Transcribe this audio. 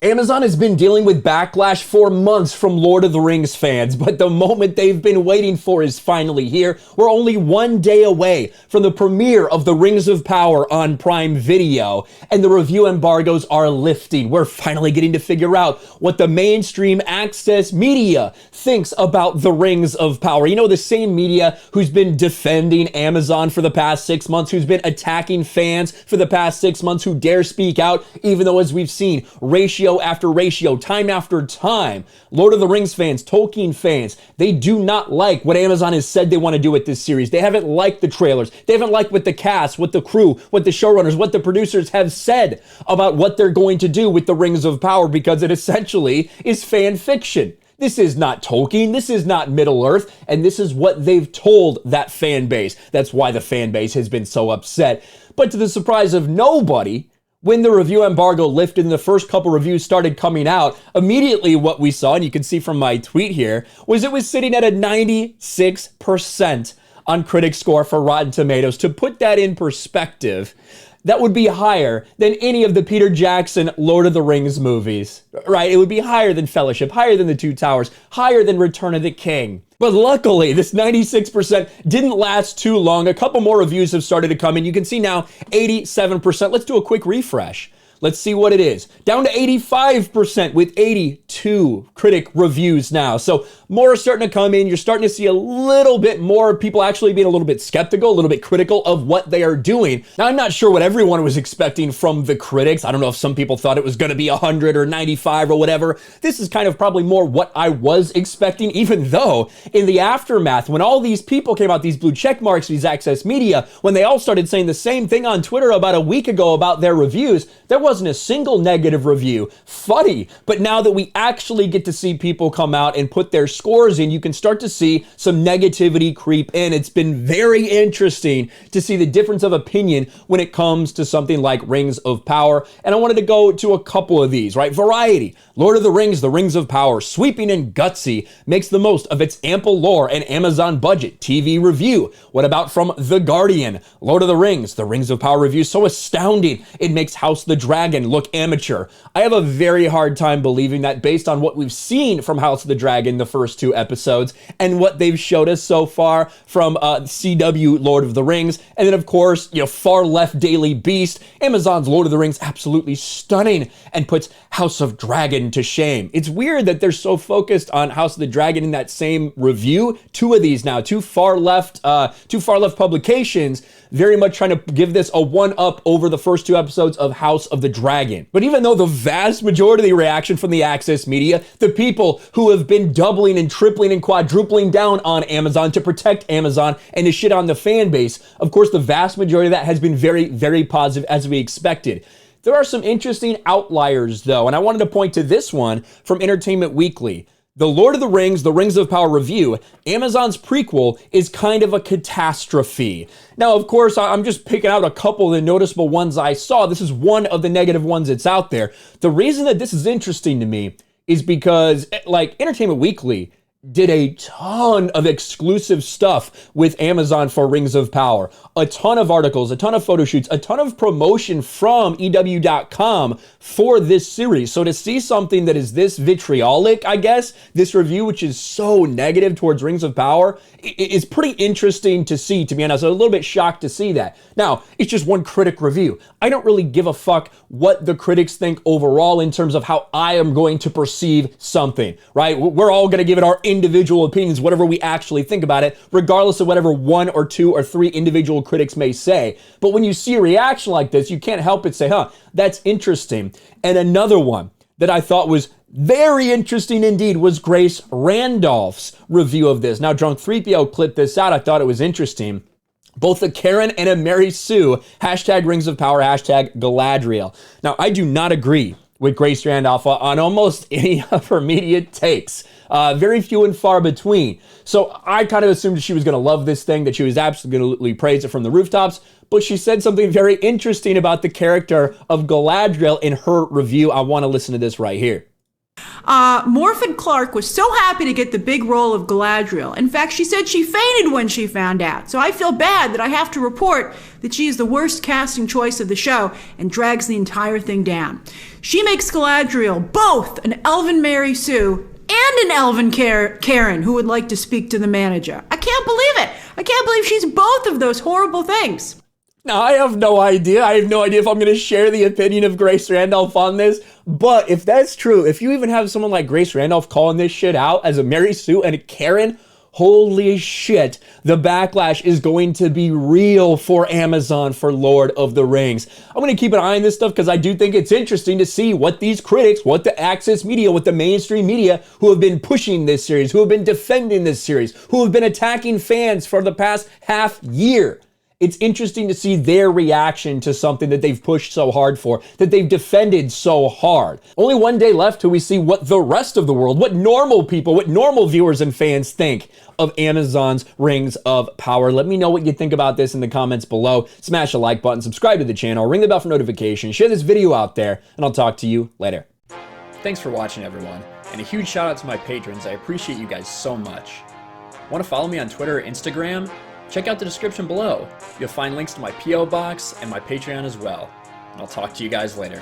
Amazon has been dealing with backlash for months from Lord of the Rings fans, but the moment they've been waiting for is finally here. We're only one day away from the premiere of The Rings of Power on Prime Video, and the review embargoes are lifting. We're finally getting to figure out what the mainstream access media thinks about The Rings of Power. You know, the same media who's been defending Amazon for the past 6 months, who's been attacking fans for the past 6 months, who dare speak out, even though, as we've seen, ratio after ratio, time after time, Lord of the Rings fans, Tolkien fans, they do not like what Amazon has said they want to do with this series. They haven't liked the trailers. They haven't liked what the cast, what the crew, what the showrunners, what the producers have said about what they're going to do with the Rings of Power, because it essentially is fan fiction. This is not Tolkien, this is not Middle-earth, and this is what they've told that fan base. That's why the fan base has been so upset. But to the surprise of nobody, when the review embargo lifted and the first couple reviews started coming out, immediately what we saw, and you can see from my tweet here, was it was sitting at a 96% on critic score for Rotten Tomatoes. To put that in perspective, that would be higher than any of the Peter Jackson Lord of the Rings movies, right? It would be higher than Fellowship, higher than The Two Towers, higher than Return of the King. But luckily, this 96% didn't last too long. A couple more reviews have started to come in. You can see now 87%. Let's do a quick refresh. Let's see what it is. Down to 85% with 82 critic reviews now. So more are starting to come in. You're starting to see a little bit more people actually being a little bit skeptical, a little bit critical of what they are doing. Now, I'm not sure what everyone was expecting from the critics. I don't know if some people thought it was going to be 100 or 95 or whatever. This is kind of probably more what I was expecting, even though in the aftermath, when all these people came out, these blue check marks, these access media, when they all started saying the same thing on Twitter about a week ago about their reviews, there wasn't a single negative review. Funny, but now that we actually get to see people come out and put their scores in, you can start to see some negativity creep in. It's been very interesting to see the difference of opinion when it comes to something like Rings of Power. And I wanted to go to a couple of these, right? Variety, Lord of the Rings, The Rings of Power, sweeping and gutsy, makes the most of its ample lore and Amazon budget. TV review. What about from The Guardian? Lord of the Rings, The Rings of Power review, so astounding it makes House the Dragon look amateur. I have a very hard time believing that based on what we've seen from House of the Dragon the first 2 episodes and what they've showed us so far from CW Lord of the Rings. And then of course, far left Daily Beast, Amazon's Lord of the Rings, absolutely stunning and puts House of Dragon to shame. It's weird that they're so focused on House of the Dragon in that same review. 2 of these now, two far left publications, very much trying to give this a 1-up over the first 2 episodes of House of the Dragon. But even though the vast majority of the reaction from the access media, the people who have been doubling and tripling and quadrupling down on Amazon to protect Amazon and to shit on the fan base, of course, the vast majority of that has been very, very positive, as we expected. There are some interesting outliers, though, and I wanted to point to this one from Entertainment Weekly. The Lord of the Rings, The Rings of Power review, Amazon's prequel is kind of a catastrophe. Now, of course, I'm just picking out a couple of the noticeable ones I saw. This is one of the negative ones that's out there. The reason that this is interesting to me is because, like, Entertainment Weekly did a ton of exclusive stuff with Amazon for Rings of Power. A ton of articles, a ton of photo shoots, a ton of promotion from EW.com for this series. So to see something that is this vitriolic, I guess, this review, which is so negative towards Rings of Power, is pretty interesting to see, to be honest. I'm a little bit shocked to see that. Now, it's just one critic review. I don't really give a fuck what the critics think overall in terms of how I am going to perceive something, right? We're all going to give it our individual opinions, whatever we actually think about it, regardless of whatever 1 or 2 or 3 individual critics may say. But when you see a reaction like this, you can't help but say, that's interesting. And another one that I thought was very interesting indeed was Grace Randolph's review of this. Now, Drunk 3PO clipped this out. I thought it was interesting. Both a Karen and a Mary Sue, hashtag Rings of Power, hashtag Galadriel. Now, I do not agree with Grace Randolph on almost any of her media takes. Very few and far between. So I kind of assumed she was going to love this thing, that she was absolutely praise it from the rooftops. But she said something very interesting about the character of Galadriel in her review. I want to listen to this right here. Morphin Clark was so happy to get the big role of Galadriel. In fact, she said she fainted when she found out. So I feel bad that I have to report that she is the worst casting choice of the show and drags the entire thing down. She makes Galadriel both an elven Mary Sue and an elven Karen who would like to speak to the manager. I can't believe it. I can't believe she's both of those horrible things. Now, I have no idea. I have no idea if I'm going to share the opinion of Grace Randolph on this. But if that's true, if you even have someone like Grace Randolph calling this shit out as a Mary Sue and a Karen, holy shit, the backlash is going to be real for Amazon for Lord of the Rings. I'm going to keep an eye on this stuff because I do think it's interesting to see what these critics, what the Access media, what the mainstream media who have been pushing this series, who have been defending this series, who have been attacking fans for the past half year. It's interesting to see their reaction to something that they've pushed so hard for, that they've defended so hard. Only one day left till we see what the rest of the world, what normal people, what normal viewers and fans think of Amazon's Rings of Power. Let me know what you think about this in the comments below. Smash the like button, subscribe to the channel, ring the bell for notifications, share this video out there, and I'll talk to you later. Thanks for watching, everyone, and a huge shout out to my patrons. I appreciate you guys so much. Want to follow me on Twitter or Instagram? Check out the description below. You'll find links to my P.O. box and my Patreon as well. And I'll talk to you guys later.